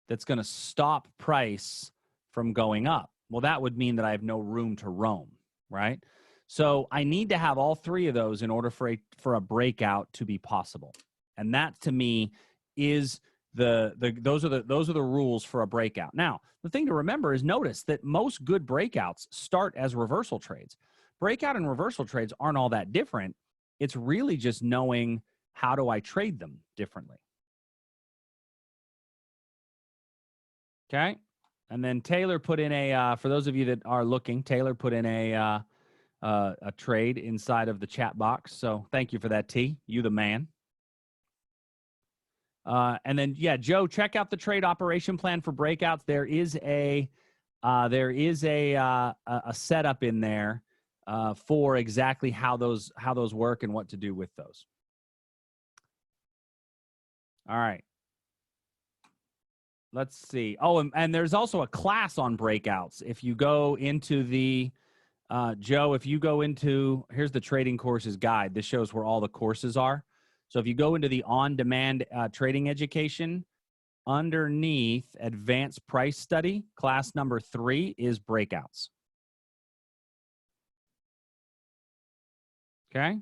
that's going to stop price from going up. Well, that would mean that I have no room to roam, right? So I need to have all 3 of those in order for a breakout to be possible. And that to me is those are the rules for a breakout. Now, the thing to remember is notice that most good breakouts start as reversal trades. Breakout and reversal trades aren't all that different. It's really just knowing how do I trade them differently. Okay. And then Taylor put in for those of you that are looking, Taylor put in a trade inside of the chat box. So thank you for that, T. You the man. And then, yeah, Joe, check out the trade operation plan for breakouts. There is a setup in there for exactly how those work and what to do with those. All right. Let's see. Oh, and there's also a class on breakouts. If you go into the, Joe, if you go into, here's the trading courses guide. This shows where all the courses are. So if you go into the on-demand trading education, underneath advanced price study, class number 3 is breakouts. Okay.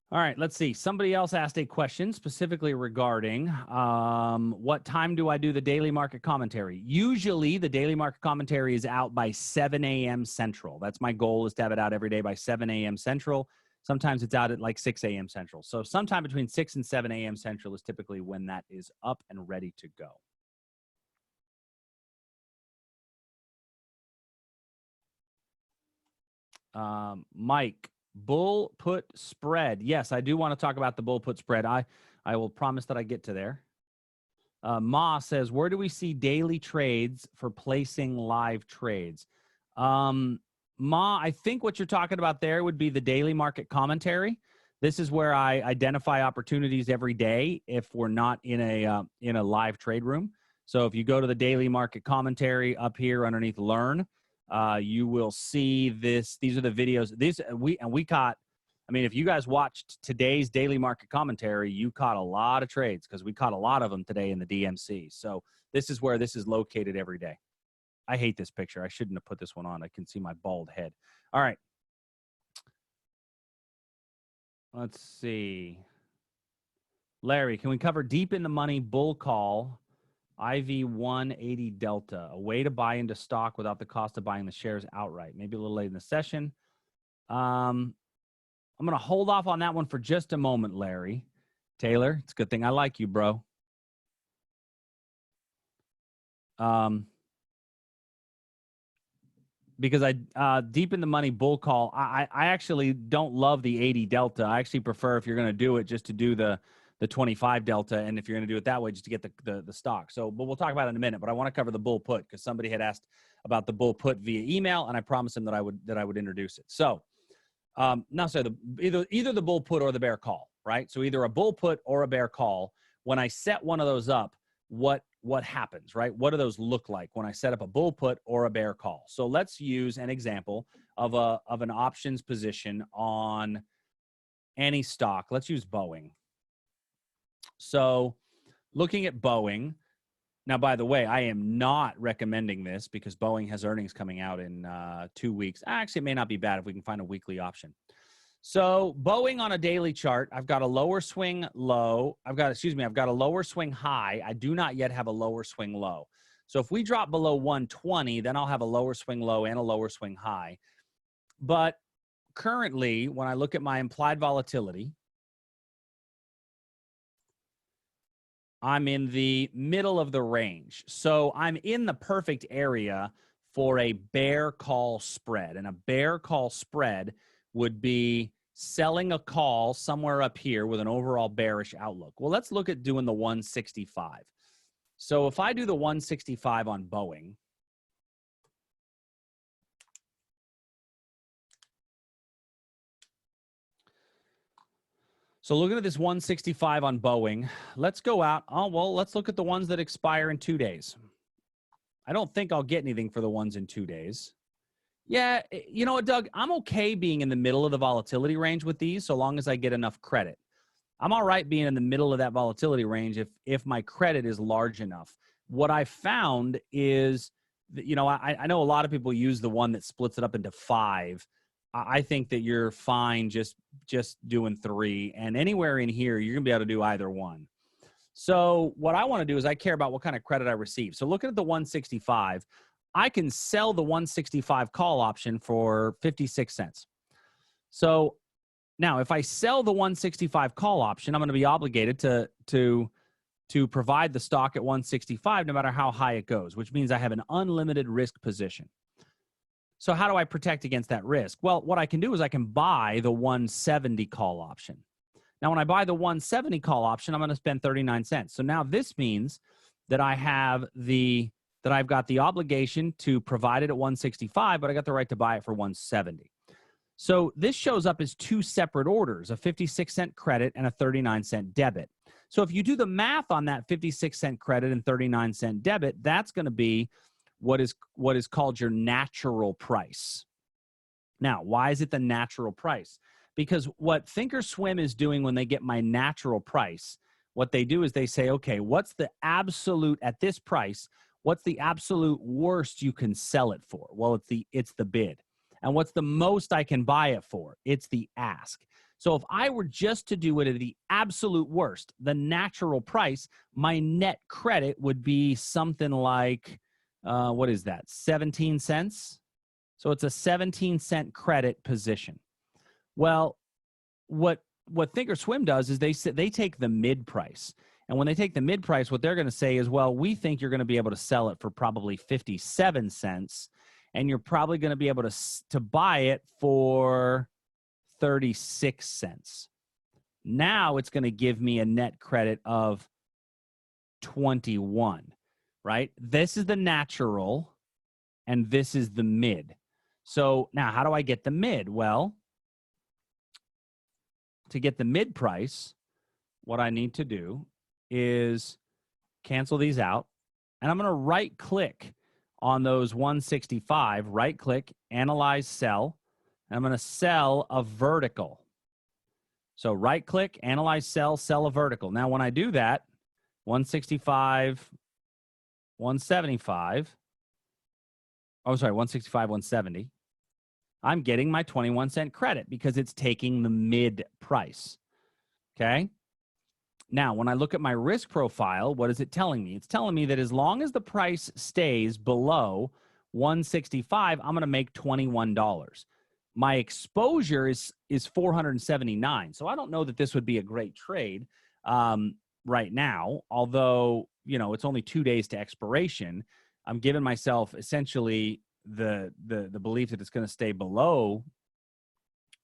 All right, let's see. Somebody else asked a question specifically regarding what time do I do the daily market commentary? Usually the daily market commentary is out by 7 a.m. Central. That's my goal, is to have it out every day by 7 a.m. Central. Sometimes it's out at like 6 a.m. Central. So sometime between 6 and 7 a.m. Central is typically when that is up and ready to go. Mike. Bull put spread. Yes, I do want to talk about the bull put spread. I will promise that I get to there. Ma says, where do we see daily trades for placing live trades? Ma, I think what you're talking about there would be the daily market commentary. This is where I identify opportunities every day if we're not in a live trade room. So if you go to the daily market commentary up here underneath Learn, you will see this. These are the videos. We caught, I mean, if you guys watched today's daily market commentary, you caught a lot of trades because we caught a lot of them today in the DMC. So this is where this is located every day. I hate this picture. I shouldn't have put this one on. I can see my bald head. All right. Let's see. Larry, can we cover deep in the money bull call? IV 180 Delta, a way to buy into stock without the cost of buying the shares outright. Maybe a little late in the session. I'm going to hold off on that one for just a moment, Larry. Taylor, it's a good thing I like you, bro. Because deep in the money bull call, I actually don't love the 80 Delta. I actually prefer, if you're going to do it, just to do the 25 Delta, and if you're going to do it that way, just to get the stock. So, but we'll talk about it in a minute. But I want to cover the bull put because somebody had asked about the bull put via email, and I promised him that I would introduce it. So, now, so either the bull put or the bear call, right? So either a bull put or a bear call. When I set one of those up, what happens, right? What do those look like when I set up a bull put or a bear call? So let's use an example of an options position on any stock. Let's use Boeing. So looking at Boeing, now, by the way, I am not recommending this because Boeing has earnings coming out in 2 weeks. Actually, it may not be bad if we can find a weekly option. So Boeing on a daily chart, I've got a lower swing low. I've got a lower swing high. I do not yet have a lower swing low. So if we drop below 120, then I'll have a lower swing low and a lower swing high. But currently, when I look at my implied volatility, I'm in the middle of the range. So I'm in the perfect area for a bear call spread. And a bear call spread would be selling a call somewhere up here with an overall bearish outlook. Well, let's look at doing the 165. So if I do the 165 on Boeing, so looking at this 165 on Boeing, let's go out. Oh, well, let's look at the ones that expire in 2 days. I don't think I'll get anything for the ones in 2 days. Yeah, you know what, Doug? I'm okay being in the middle of the volatility range with these so long as I get enough credit. I'm all right being in the middle of that volatility range if my credit is large enough. What I found is that, you know, I know a lot of people use the one that splits it up into 5. I think that you're fine just doing 3. And anywhere in here, you're going to be able to do either one. So what I want to do is I care about what kind of credit I receive. So looking at the 165, I can sell the 165 call option for 56 cents. So now if I sell the 165 call option, I'm going to be obligated to provide the stock at 165 no matter how high it goes, which means I have an unlimited risk position. So how do I protect against that risk? Well, what I can do is I can buy the 170 call option. Now, when I buy the 170 call option, I'm going to spend 39 cents. So now this means that I've got the obligation to provide it at 165, but I got the right to buy it for 170. So this shows up as 2 separate orders, a 56-cent credit and a 39-cent debit. So if you do the math on that 56-cent credit and 39-cent debit, that's going to be what is called your natural price. Now, why is it the natural price? Because what Thinkorswim is doing when they get my natural price, what they do is they say, okay, what's the absolute, at this price, what's the absolute worst you can sell it for? Well, it's the bid. And what's the most I can buy it for? It's the ask. So if I were just to do it at the absolute worst, the natural price, my net credit would be something like, what is that, 17 cents? So it's a 17-cent credit position. Well, what Thinkorswim does is they take the mid price. And when they take the mid price, what they're going to say is, well, we think you're going to be able to sell it for probably 57 cents, and you're probably going to be able to buy it for 36 cents. Now it's going to give me a net credit of 21, right? This is the natural, and this is the mid. So now how do I get the mid? Well, to get the mid price, what I need to do is cancel these out, and I'm going to right click on those 165, right click, analyze sell, and I'm going to sell a vertical. So right click, analyze sell, sell a vertical. Now when I do that, 165, 175, oh sorry, 165, 170, I'm getting my 21-cent credit because it's taking the mid price. Okay? Now, when I look at my risk profile, what is it telling me? It's telling me that as long as the price stays below 165, I'm going to make $21. My exposure is 479. So I don't know that this would be a great trade right now, although, you know, it's only 2 days to expiration. I'm giving myself essentially the belief that it's going to stay below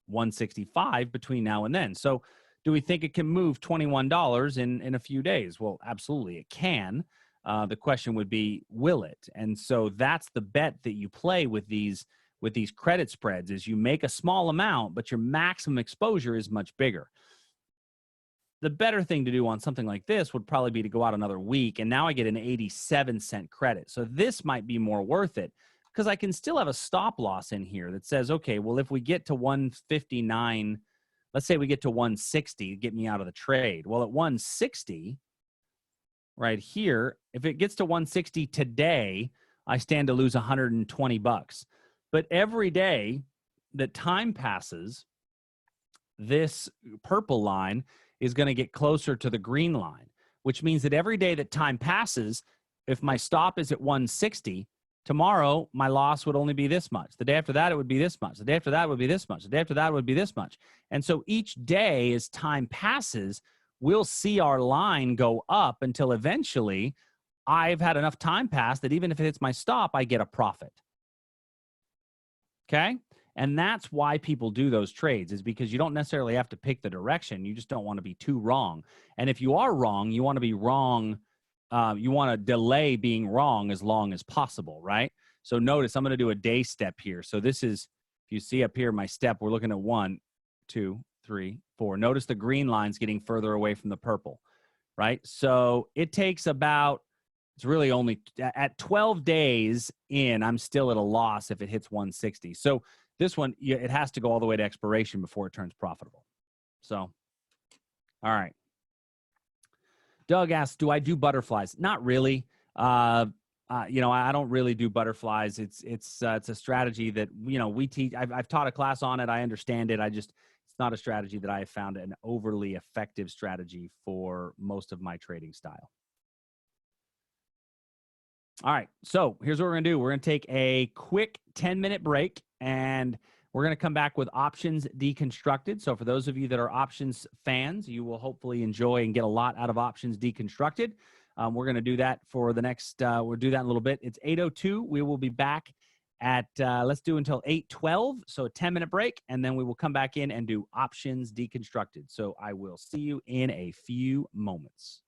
165 between now and then. So do we think it can move $21 in a few days? Well, absolutely it can. The question would be, will it? And so that's the bet that you play with these credit spreads, is you make a small amount, but your maximum exposure is much bigger. The better thing to do on something like this would probably be to go out another week, and now I get an 87-cent credit. So this might be more worth it, because I can still have a stop loss in here that says, okay, well, if we get to 159, let's say we get to 160 to get me out of the trade. Well, at 160, right here, if it gets to 160 today, I stand to lose 120 bucks. But every day that time passes, this purple line is going to get closer to the green line, which means that every day that time passes, if my stop is at 160, tomorrow my loss would only be this much. The day after that, it would be this much. The day after that would be this much. The day after that would be this much. And so each day as time passes, we'll see our line go up until eventually I've had enough time pass that even if it hits my stop, I get a profit. Okay. And that's why people do those trades, is because you don't necessarily have to pick the direction. You just don't want to be too wrong. And if you are wrong, you want to be wrong. You want to delay being wrong as long as possible, right? So notice I'm going to do a day step here. So this is, if you see up here, my step, we're looking at 1, 2, 3, 4. Notice the green line's getting further away from the purple, right? So it takes about, it's really only at 12 days in, I'm still at a loss if it hits 160. So this one, it has to go all the way to expiration before it turns profitable. So, all right. Doug asks, do I do butterflies? Not really. You know, I don't really do butterflies. It's a strategy that, you know, we teach. I've taught a class on it. I understand it. It's not a strategy that I have found an overly effective strategy for most of my trading style. All right, so here's what we're going to do. We're going to take a quick 10-minute break, and we're going to come back with options deconstructed. So for those of you that are options fans, you will hopefully enjoy and get a lot out of options deconstructed. We're going to do that for the next, we'll do that in a little bit. It's 8:02. We will be back at, let's do until 8:12. So a 10-minute break, and then we will come back in and do options deconstructed. So I will see you in a few moments.